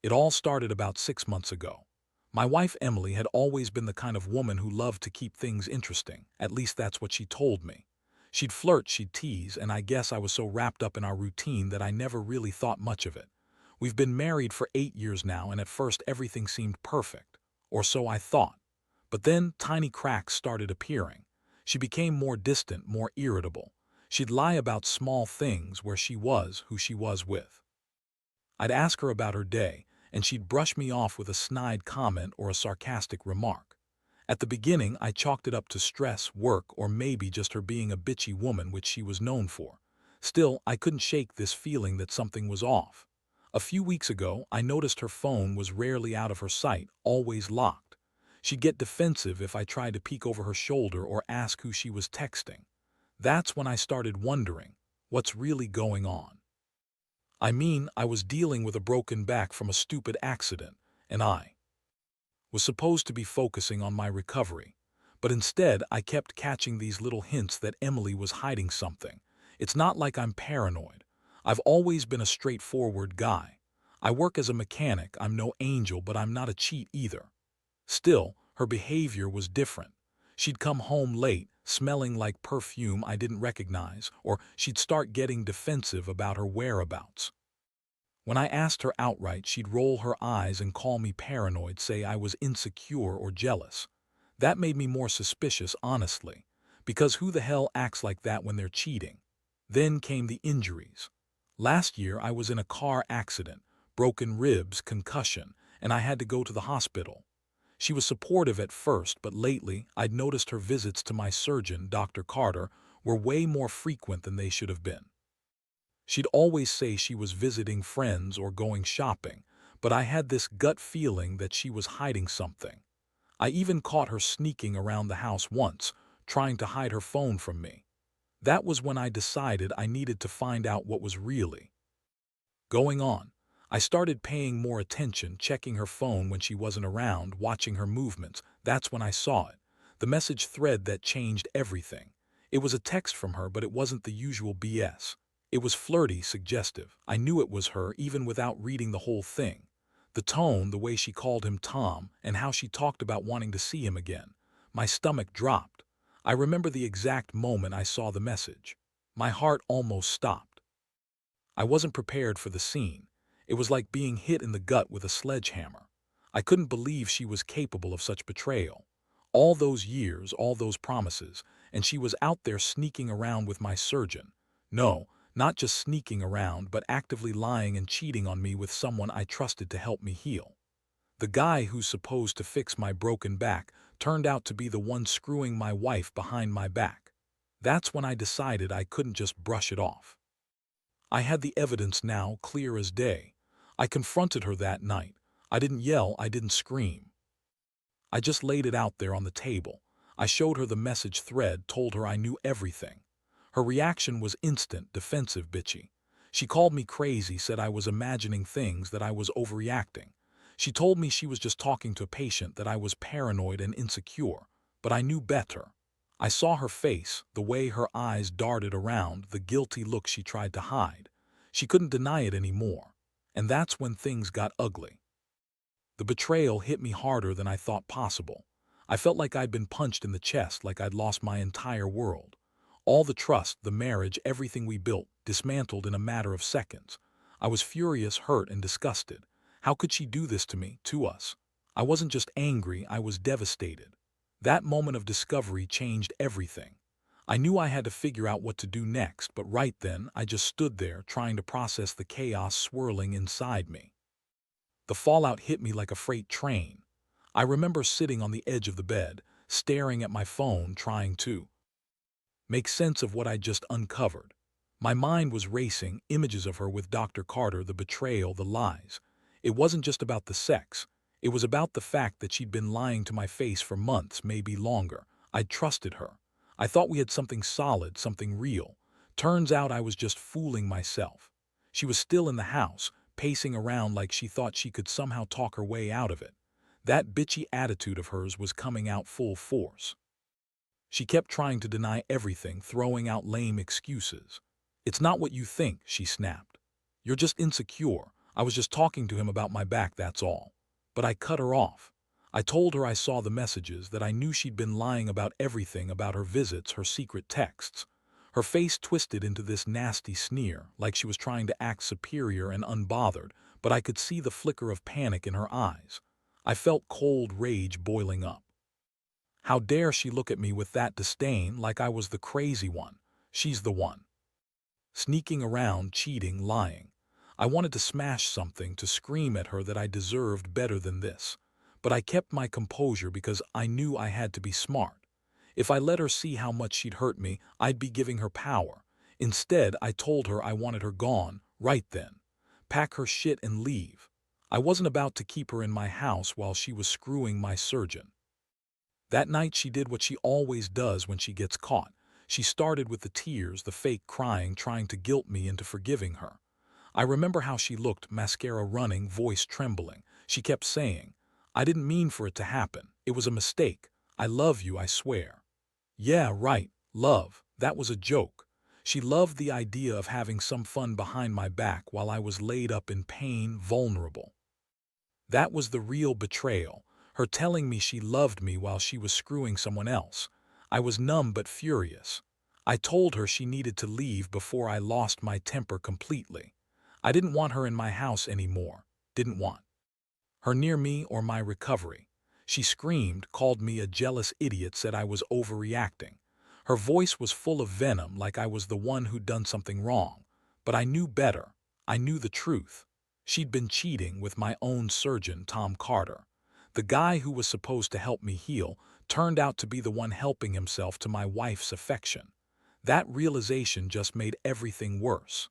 It all started about 6 months ago. My wife Emily had always been the kind of woman who loved to keep things interesting. At least that's what she told me. She'd flirt, she'd tease, and I guess I was so wrapped up in our routine that I never really thought much of it. We've been married for 8 years now, and at first everything seemed perfect. Or so I thought. But then tiny cracks started appearing. She became more distant, more irritable. She'd lie about small things, where she was, who she was with. I'd ask her about her day, and she'd brush me off with a snide comment or a sarcastic remark. At the beginning, I chalked it up to stress, work, or maybe just her being a bitchy woman, which she was known for. Still, I couldn't shake this feeling that something was off. A few weeks ago, I noticed her phone was rarely out of her sight, always locked. She'd get defensive if I tried to peek over her shoulder or ask who she was texting. That's when I started wondering, what's really going on? I was dealing with a broken back from a stupid accident, and I was supposed to be focusing on my recovery. But instead, I kept catching these little hints that Emily was hiding something. It's not like I'm paranoid. I've always been a straightforward guy. I work as a mechanic, I'm no angel, but I'm not a cheat either. Still, her behavior was different. She'd come home late, smelling like perfume I didn't recognize, or she'd start getting defensive about her whereabouts. When I asked her outright, she'd roll her eyes and call me paranoid, say I was insecure or jealous. That made me more suspicious, honestly, because who the hell acts like that when they're cheating? Then came the injuries. Last year, I was in a car accident, broken ribs, concussion, and I had to go to the hospital. She was supportive at first, but lately, I'd noticed her visits to my surgeon, Dr. Carter, were way more frequent than they should have been. She'd always say she was visiting friends or going shopping, but I had this gut feeling that she was hiding something. I even caught her sneaking around the house once, trying to hide her phone from me. That was when I decided I needed to find out what was really going on. I started paying more attention, checking her phone when she wasn't around, watching her movements. That's when I saw it. The message thread that changed everything. It was a text from her, but it wasn't the usual BS. It was flirty, suggestive. I knew it was her even without reading the whole thing. The tone, the way she called him Tom, and how she talked about wanting to see him again. My stomach dropped. I remember the exact moment I saw the message. My heart almost stopped. I wasn't prepared for the scene. It was like being hit in the gut with a sledgehammer. I couldn't believe she was capable of such betrayal. All those years, all those promises, and she was out there sneaking around with my surgeon. No, not just sneaking around, but actively lying and cheating on me with someone I trusted to help me heal. The guy who's supposed to fix my broken back turned out to be the one screwing my wife behind my back. That's when I decided I couldn't just brush it off. I had the evidence now, clear as day. I confronted her that night. I didn't yell, I didn't scream. I just laid it out there on the table. I showed her the message thread, told her I knew everything. Her reaction was instant, defensive, bitchy. She called me crazy, said I was imagining things, that I was overreacting. She told me she was just talking to a patient, that I was paranoid and insecure. But I knew better. I saw her face, the way her eyes darted around, the guilty look she tried to hide. She couldn't deny it anymore. And that's when things got ugly. The betrayal hit me harder than I thought possible. I felt like I'd been punched in the chest, like I'd lost my entire world. All the trust, the marriage, everything we built, dismantled in a matter of seconds. I was furious, hurt, and disgusted. How could she do this to me, to us? I wasn't just angry, I was devastated. That moment of discovery changed everything. I knew I had to figure out what to do next, but right then, I just stood there, trying to process the chaos swirling inside me. The fallout hit me like a freight train. I remember sitting on the edge of the bed, staring at my phone, trying to make sense of what I'd just uncovered. My mind was racing, images of her with Dr. Carter, the betrayal, the lies. It wasn't just about the sex. It was about the fact that she'd been lying to my face for months, maybe longer. I'd trusted her. I thought we had something solid, something real. Turns out I was just fooling myself. She was still in the house, pacing around like she thought she could somehow talk her way out of it. That bitchy attitude of hers was coming out full force. She kept trying to deny everything, throwing out lame excuses. "It's not what you think," she snapped. "You're just insecure. I was just talking to him about my back, that's all. But I cut her off. I told her I saw the messages, that I knew she'd been lying about everything, about her visits, her secret texts. Her face twisted into this nasty sneer, like she was trying to act superior and unbothered, but I could see the flicker of panic in her eyes. I felt cold rage boiling up. How dare she look at me with that disdain, like I was the crazy one. She's the one. Sneaking around, cheating, lying. I wanted to smash something, to scream at her that I deserved better than this. But I kept my composure because I knew I had to be smart. If I let her see how much she'd hurt me, I'd be giving her power. Instead, I told her I wanted her gone, right then. Pack her shit and leave. I wasn't about to keep her in my house while she was screwing my surgeon. That night she did what she always does when she gets caught. She started with the tears, the fake crying, trying to guilt me into forgiving her. I remember how she looked, mascara running, voice trembling. She kept saying, "I didn't mean for it to happen. It was a mistake. I love you, I swear." Yeah, right, love. That was a joke. She loved the idea of having some fun behind my back while I was laid up in pain, vulnerable. That was the real betrayal, her telling me she loved me while she was screwing someone else. I was numb but furious. I told her she needed to leave before I lost my temper completely. I didn't want her in my house anymore. Didn't want her near me or my recovery. She screamed, called me a jealous idiot, said I was overreacting. Her voice was full of venom, like I was the one who'd done something wrong. But I knew better. I knew the truth. She'd been cheating with my own surgeon, Tom Carter. The guy who was supposed to help me heal turned out to be the one helping himself to my wife's affection. That realization just made everything worse.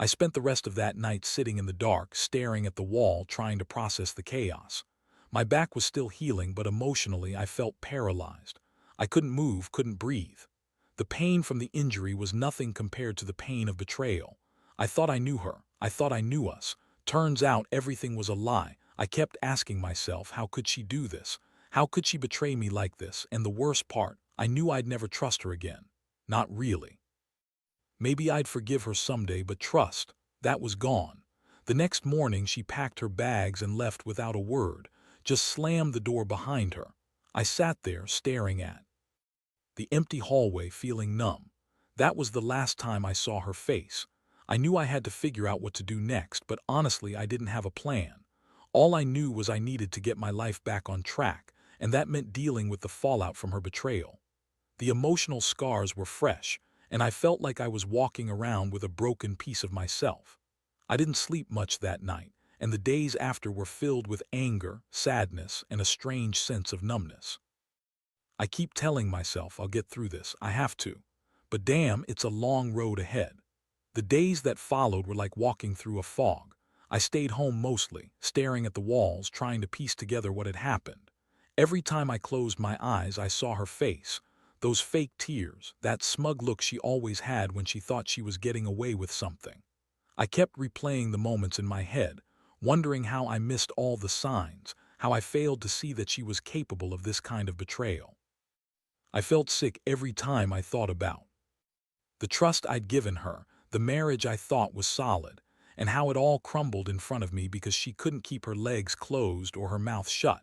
I spent the rest of that night sitting in the dark, staring at the wall, trying to process the chaos. My back was still healing, but emotionally I felt paralyzed. I couldn't move, couldn't breathe. The pain from the injury was nothing compared to the pain of betrayal. I thought I knew her. I thought I knew us. Turns out everything was a lie. I kept asking myself, how could she do this? How could she betray me like this? And the worst part, I knew I'd never trust her again. Not really. Maybe I'd forgive her someday, but trust, that was gone. The next morning she packed her bags and left without a word, just slammed the door behind her. I sat there staring at the empty hallway, feeling numb. That was the last time I saw her face. I knew I had to figure out what to do next, but honestly I didn't have a plan. All I knew was I needed to get my life back on track, and that meant dealing with the fallout from her betrayal. The emotional scars were fresh, and I felt like I was walking around with a broken piece of myself. I didn't sleep much that night, and the days after were filled with anger, sadness, and a strange sense of numbness. I keep telling myself I'll get through this, I have to. But damn, it's a long road ahead. The days that followed were like walking through a fog. I stayed home mostly, staring at the walls, trying to piece together what had happened. Every time I closed my eyes, I saw her face. Those fake tears, that smug look she always had when she thought she was getting away with something. I kept replaying the moments in my head, wondering how I missed all the signs, how I failed to see that she was capable of this kind of betrayal. I felt sick every time I thought about the trust I'd given her, the marriage I thought was solid, and how it all crumbled in front of me because she couldn't keep her legs closed or her mouth shut.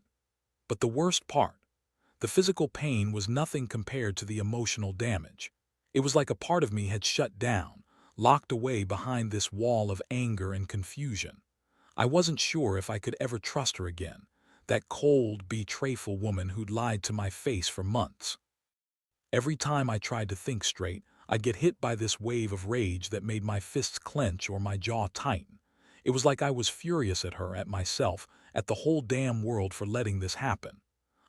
But the worst part, the physical pain, was nothing compared to the emotional damage. It was like a part of me had shut down, locked away behind this wall of anger and confusion. I wasn't sure if I could ever trust her again, that cold, betrayful woman who'd lied to my face for months. Every time I tried to think straight, I'd get hit by this wave of rage that made my fists clench or my jaw tighten. It was like I was furious at her, at myself, at the whole damn world for letting this happen.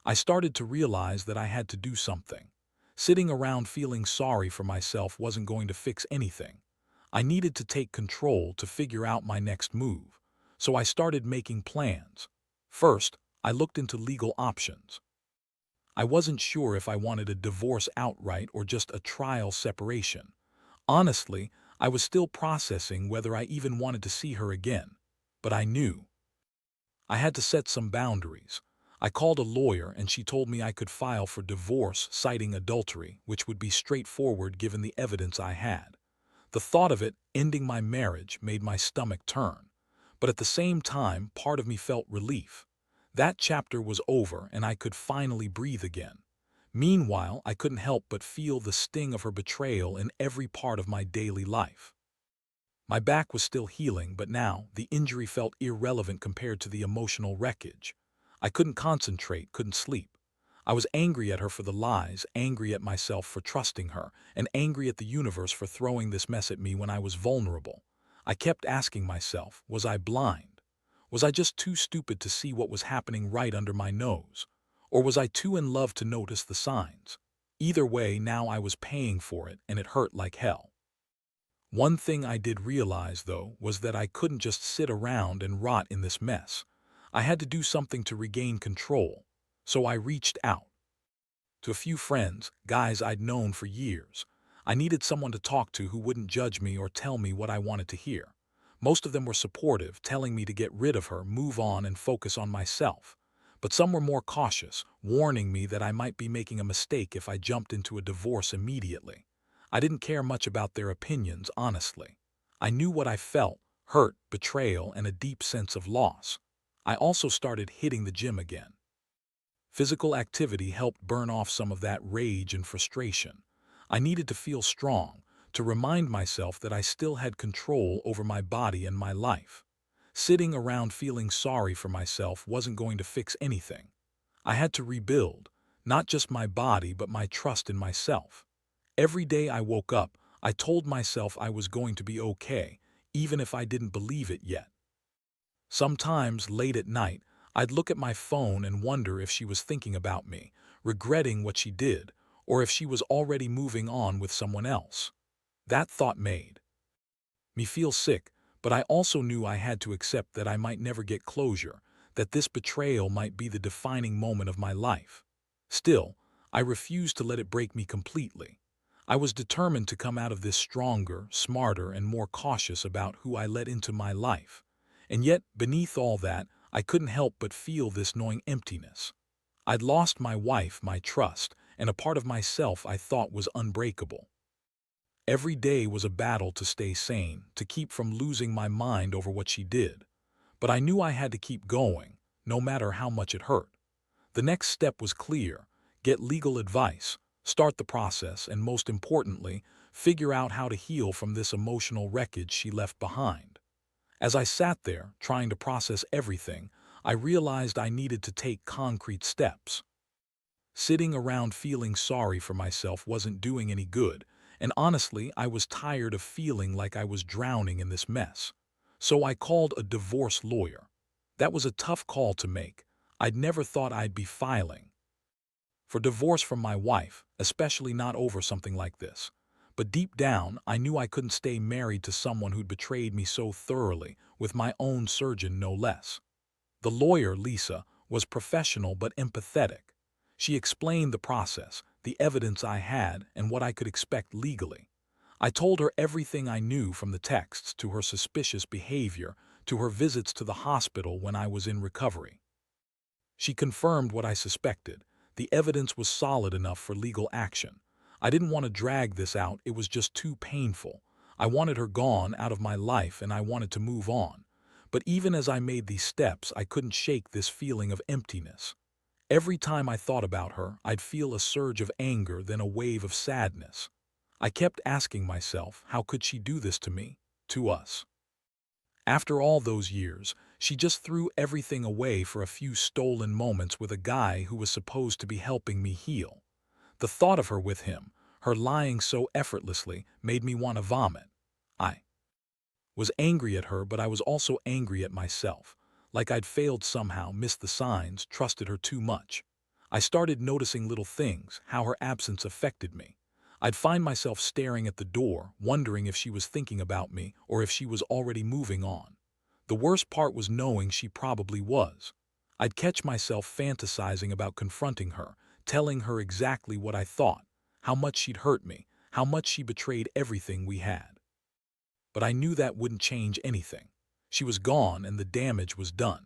I started to realize that I had to do something. Sitting around feeling sorry for myself wasn't going to fix anything. I needed to take control, to figure out my next move. So I started making plans. First, I looked into legal options. I wasn't sure if I wanted a divorce outright or just a trial separation. Honestly, I was still processing whether I even wanted to see her again. But I knew I had to set some boundaries. I called a lawyer and she told me I could file for divorce citing adultery, which would be straightforward given the evidence I had. The thought of it, ending my marriage, made my stomach turn. But at the same time, part of me felt relief. That chapter was over and I could finally breathe again. Meanwhile, I couldn't help but feel the sting of her betrayal in every part of my daily life. My back was still healing, but now the injury felt irrelevant compared to the emotional wreckage. I couldn't concentrate, couldn't sleep. I was angry at her for the lies, angry at myself for trusting her, and angry at the universe for throwing this mess at me when I was vulnerable. I kept asking myself, was I blind? Was I just too stupid to see what was happening right under my nose? Or was I too in love to notice the signs? Either way, now I was paying for it, and it hurt like hell. One thing I did realize, though, was that I couldn't just sit around and rot in this mess. I had to do something to regain control. So I reached out to a few friends, guys I'd known for years. I needed someone to talk to who wouldn't judge me or tell me what I wanted to hear. Most of them were supportive, telling me to get rid of her, move on, and focus on myself. But some were more cautious, warning me that I might be making a mistake if I jumped into a divorce immediately. I didn't care much about their opinions, honestly. I knew what I felt: hurt, betrayal, and a deep sense of loss. I also started hitting the gym again. Physical activity helped burn off some of that rage and frustration. I needed to feel strong, to remind myself that I still had control over my body and my life. Sitting around feeling sorry for myself wasn't going to fix anything. I had to rebuild, not just my body but my trust in myself. Every day I woke up, I told myself I was going to be okay, even if I didn't believe it yet. Sometimes, late at night, I'd look at my phone and wonder if she was thinking about me, regretting what she did, or if she was already moving on with someone else. That thought made me feel sick, but I also knew I had to accept that I might never get closure, that this betrayal might be the defining moment of my life. Still, I refused to let it break me completely. I was determined to come out of this stronger, smarter, and more cautious about who I let into my life. And yet, beneath all that, I couldn't help but feel this gnawing emptiness. I'd lost my wife, my trust, and a part of myself I thought was unbreakable. Every day was a battle to stay sane, to keep from losing my mind over what she did. But I knew I had to keep going, no matter how much it hurt. The next step was clear: get legal advice, start the process, and most importantly, figure out how to heal from this emotional wreckage she left behind. As I sat there, trying to process everything, I realized I needed to take concrete steps. Sitting around feeling sorry for myself wasn't doing any good, and honestly, I was tired of feeling like I was drowning in this mess. So I called a divorce lawyer. That was a tough call to make. I'd never thought I'd be filing for divorce from my wife, especially not over something like this. But deep down, I knew I couldn't stay married to someone who'd betrayed me so thoroughly, with my own surgeon no less. The lawyer, Lisa, was professional but empathetic. She explained the process, the evidence I had, and what I could expect legally. I told her everything I knew, from the texts to her suspicious behavior to her visits to the hospital when I was in recovery. She confirmed what I suspected. The evidence was solid enough for legal action. I didn't want to drag this out, it was just too painful. I wanted her gone, out of my life, and I wanted to move on. But even as I made these steps, I couldn't shake this feeling of emptiness. Every time I thought about her, I'd feel a surge of anger, then a wave of sadness. I kept asking myself, how could she do this to me, to us? After all those years, she just threw everything away for a few stolen moments with a guy who was supposed to be helping me heal. The thought of her with him, her lying so effortlessly, made me want to vomit. I was angry at her, but I was also angry at myself. Like I'd failed somehow, missed the signs, trusted her too much. I started noticing little things, how her absence affected me. I'd find myself staring at the door, wondering if she was thinking about me or if she was already moving on. The worst part was knowing she probably was. I'd catch myself fantasizing about confronting her, telling her exactly what I thought, how much she'd hurt me, how much she betrayed everything we had. But I knew that wouldn't change anything. She was gone and the damage was done.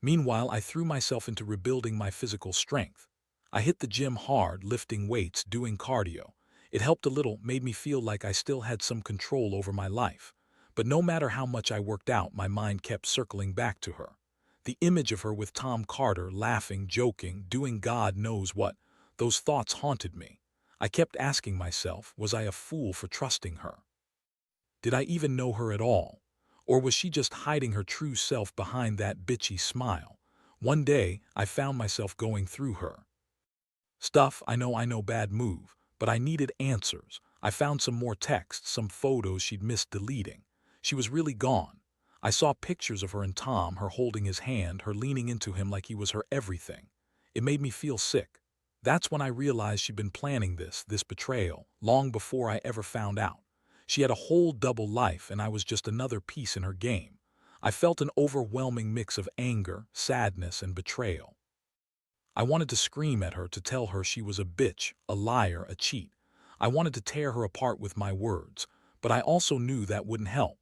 Meanwhile, I threw myself into rebuilding my physical strength. I hit the gym hard, lifting weights, doing cardio. It helped a little, made me feel like I still had some control over my life. But no matter how much I worked out, my mind kept circling back to her. The image of her with Tom Carter, laughing, joking, doing God knows what, those thoughts haunted me. I kept asking myself, was I a fool for trusting her? Did I even know her at all? Or was she just hiding her true self behind that bitchy smile? One day, I found myself going through her stuff. I know, bad move, but I needed answers. I found some more texts, some photos she'd missed deleting. She was really gone. I saw pictures of her and Tom, her holding his hand, her leaning into him like he was her everything. It made me feel sick. That's when I realized she'd been planning this betrayal, long before I ever found out. She had a whole double life, and I was just another piece in her game. I felt an overwhelming mix of anger, sadness, and betrayal. I wanted to scream at her, to tell her she was a bitch, a liar, a cheat. I wanted to tear her apart with my words, but I also knew that wouldn't help.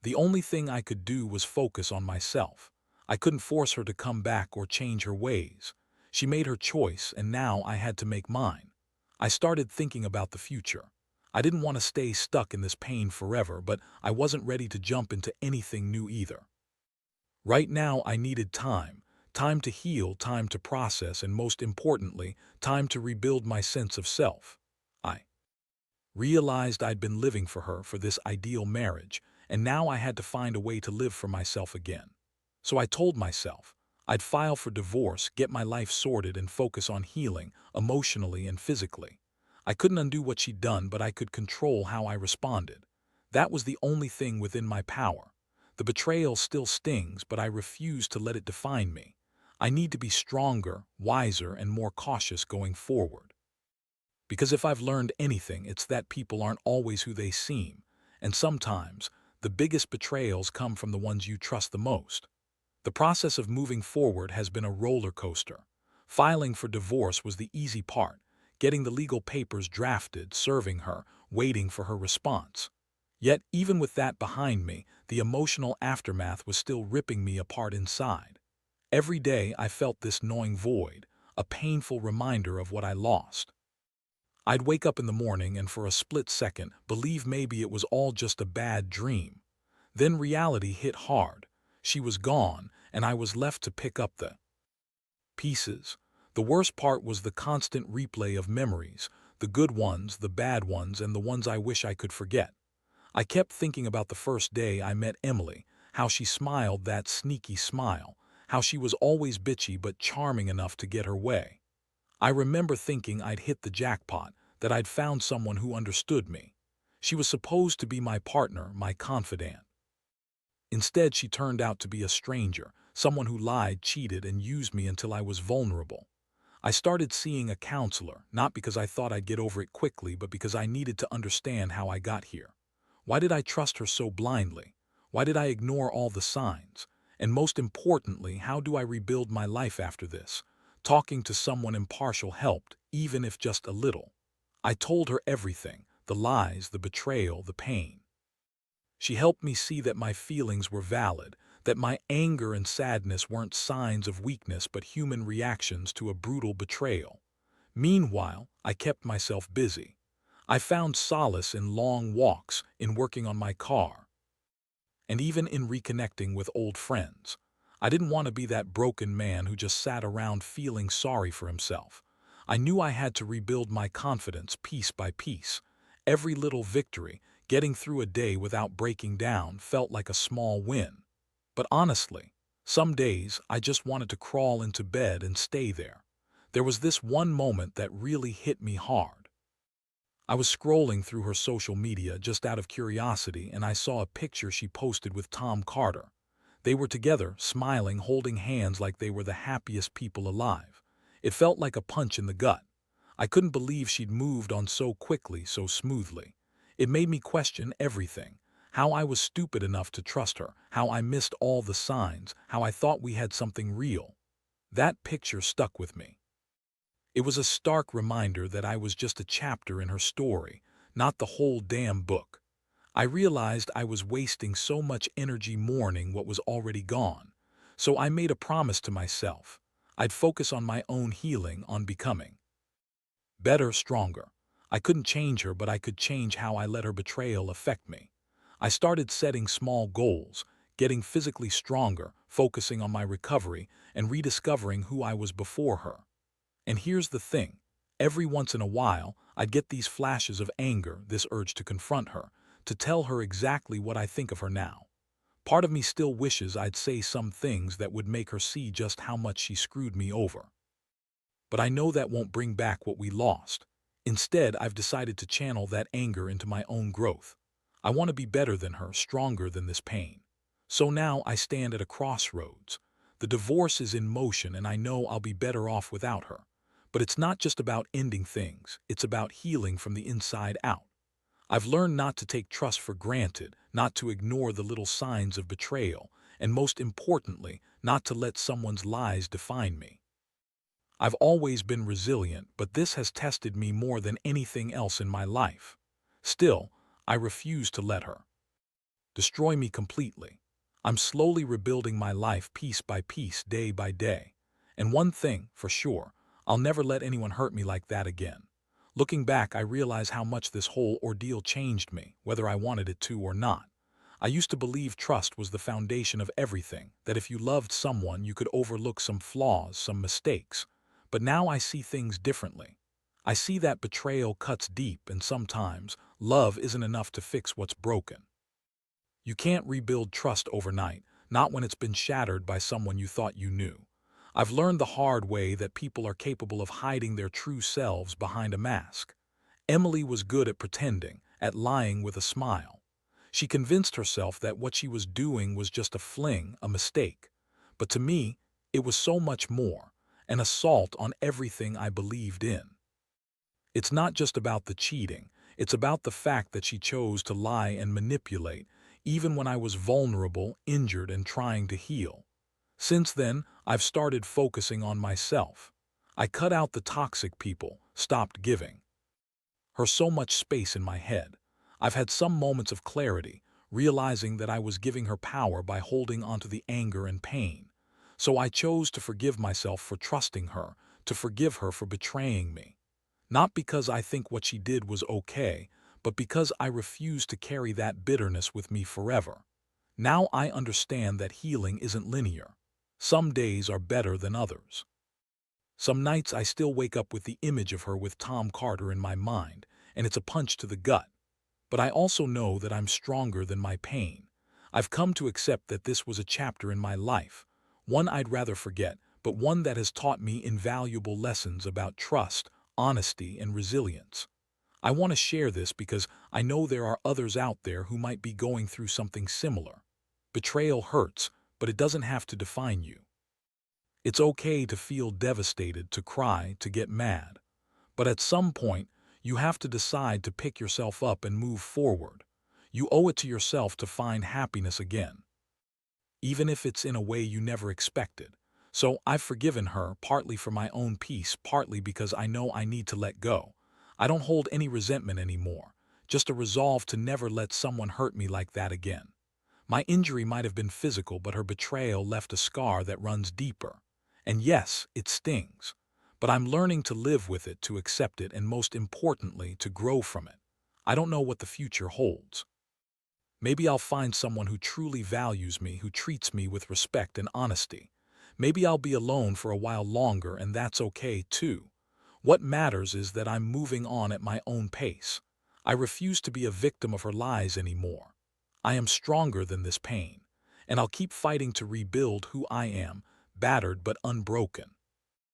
The only thing I could do was focus on myself. I couldn't force her to come back or change her ways. She made her choice, and now I had to make mine. I started thinking about the future. I didn't want to stay stuck in this pain forever, but I wasn't ready to jump into anything new either. Right now, I needed time. Time to heal, time to process, and most importantly, time to rebuild my sense of self. I realized I'd been living for her, for this ideal marriage, and now I had to find a way to live for myself again. So I told myself I'd file for divorce, get my life sorted, and focus on healing, emotionally and physically. I couldn't undo what she'd done, but I could control how I responded. That was the only thing within my power. The betrayal still stings, but I refuse to let it define me. I need to be stronger, wiser, and more cautious going forward. Because if I've learned anything, it's that people aren't always who they seem, and sometimes the biggest betrayals come from the ones you trust the most. The process of moving forward has been a roller coaster. Filing for divorce was the easy part, getting the legal papers drafted, serving her, waiting for her response. Yet, even with that behind me, the emotional aftermath was still ripping me apart inside. Every day I felt this gnawing void, a painful reminder of what I lost. I'd wake up in the morning and for a split second believe maybe it was all just a bad dream. Then reality hit hard. She was gone, and I was left to pick up the pieces. The worst part was the constant replay of memories, the good ones, the bad ones, and the ones I wish I could forget. I kept thinking about the first day I met Emily, how she smiled that sneaky smile, how she was always bitchy but charming enough to get her way. I remember thinking I'd hit the jackpot, that I'd found someone who understood me. She was supposed to be my partner, my confidant. Instead, she turned out to be a stranger, someone who lied, cheated, and used me until I was vulnerable. I started seeing a counselor, not because I thought I'd get over it quickly, but because I needed to understand how I got here. Why did I trust her so blindly? Why did I ignore all the signs? And most importantly, how do I rebuild my life after this? Talking to someone impartial helped, even if just a little. I told her everything, the lies, the betrayal, the pain. She helped me see that my feelings were valid, that my anger and sadness weren't signs of weakness but human reactions to a brutal betrayal. Meanwhile, I kept myself busy. I found solace in long walks, in working on my car, and even in reconnecting with old friends. I didn't want to be that broken man who just sat around feeling sorry for himself. I knew I had to rebuild my confidence piece by piece. Every little victory, getting through a day without breaking down, felt like a small win. But honestly, some days I just wanted to crawl into bed and stay there. There was this one moment that really hit me hard. I was scrolling through her social media just out of curiosity, and I saw a picture she posted with Tom Carter. They were together, smiling, holding hands like they were the happiest people alive. It felt like a punch in the gut. I couldn't believe she'd moved on so quickly, so smoothly. It made me question everything. How I was stupid enough to trust her, how I missed all the signs, how I thought we had something real. That picture stuck with me. It was a stark reminder that I was just a chapter in her story, not the whole damn book. I realized I was wasting so much energy mourning what was already gone. So I made a promise to myself. I'd focus on my own healing, on becoming better, stronger. I couldn't change her, but I could change how I let her betrayal affect me. I started setting small goals, getting physically stronger, focusing on my recovery, and rediscovering who I was before her. And here's the thing. Every once in a while, I'd get these flashes of anger, this urge to confront her, to tell her exactly what I think of her now. Part of me still wishes I'd say some things that would make her see just how much she screwed me over. But I know that won't bring back what we lost. Instead, I've decided to channel that anger into my own growth. I want to be better than her, stronger than this pain. So now I stand at a crossroads. The divorce is in motion and I know I'll be better off without her. But it's not just about ending things, it's about healing from the inside out. I've learned not to take trust for granted, not to ignore the little signs of betrayal, and most importantly, not to let someone's lies define me. I've always been resilient, but this has tested me more than anything else in my life. Still, I refuse to let her destroy me completely. I'm slowly rebuilding my life piece by piece, day by day. And one thing, for sure, I'll never let anyone hurt me like that again. Looking back, I realize how much this whole ordeal changed me, whether I wanted it to or not. I used to believe trust was the foundation of everything, that if you loved someone, you could overlook some flaws, some mistakes. But now I see things differently. I see that betrayal cuts deep, and sometimes love isn't enough to fix what's broken. You can't rebuild trust overnight, not when it's been shattered by someone you thought you knew. I've learned the hard way that people are capable of hiding their true selves behind a mask. Emily was good at pretending, at lying with a smile. She convinced herself that what she was doing was just a fling, a mistake. But to me, it was so much more, an assault on everything I believed in. It's not just about the cheating, it's about the fact that she chose to lie and manipulate, even when I was vulnerable, injured, and trying to heal. Since then, I've started focusing on myself. I cut out the toxic people, stopped giving her so much space in my head. I've had some moments of clarity, realizing that I was giving her power by holding onto the anger and pain. So I chose to forgive myself for trusting her, to forgive her for betraying me. Not because I think what she did was okay, but because I refuse to carry that bitterness with me forever. Now I understand that healing isn't linear. Some days are better than others. Some nights I still wake up with the image of her with Tom Carter in my mind, and it's a punch to the gut. But I also know that I'm stronger than my pain. I've come to accept that this was a chapter in my life, one I'd rather forget, but one that has taught me invaluable lessons about trust, honesty, and resilience. I want to share this because I know there are others out there who might be going through something similar. Betrayal hurts, but it doesn't have to define you. It's okay to feel devastated, to cry, to get mad. But at some point, you have to decide to pick yourself up and move forward. You owe it to yourself to find happiness again, even if it's in a way you never expected. So I've forgiven her, partly for my own peace, partly because I know I need to let go. I don't hold any resentment anymore, just a resolve to never let someone hurt me like that again. My injury might have been physical, but her betrayal left a scar that runs deeper. And yes, it stings. But I'm learning to live with it, to accept it, and most importantly, to grow from it. I don't know what the future holds. Maybe I'll find someone who truly values me, who treats me with respect and honesty. Maybe I'll be alone for a while longer, and that's okay too. What matters is that I'm moving on at my own pace. I refuse to be a victim of her lies anymore. I am stronger than this pain, and I'll keep fighting to rebuild who I am, battered but unbroken.